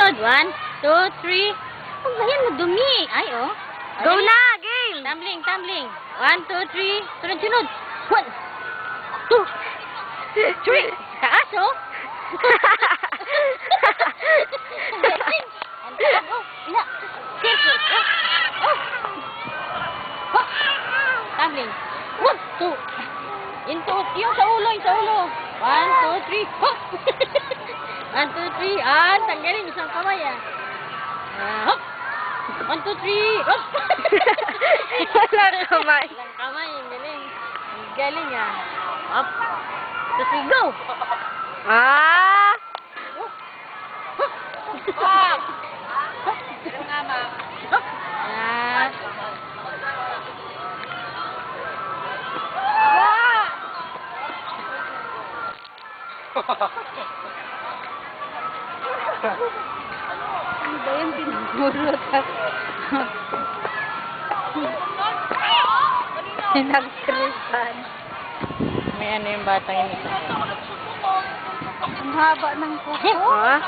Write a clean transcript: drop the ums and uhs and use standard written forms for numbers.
Sunod-sunod. 1, 2, 3. Oh, ayan, madumi. Ay, oh. Go na! Game! Tumbling, tumbling. 1, 2, 3. Sunod-sunod. 1, 2, 3. Taas, oh. Tumbling. 1, 2. Yung sa ulo, yung sa ulo. 1, 2, 3. Hop! 1, 2, 3. Ah, tanggalin. Isang kamay, ah. Hop! 1, 2, 3. Hop! Walang kamay. Walang kamay. Ang galing. Ang galing, ah. Hop! 2, 3, go! Ah! Hop! Hop! Ano nga, ma'am? Hop! Ah. Ano ba yung pinagmulot? Pinagtripan. May ano yung batang yun. Ang haba ng kuko. Ah?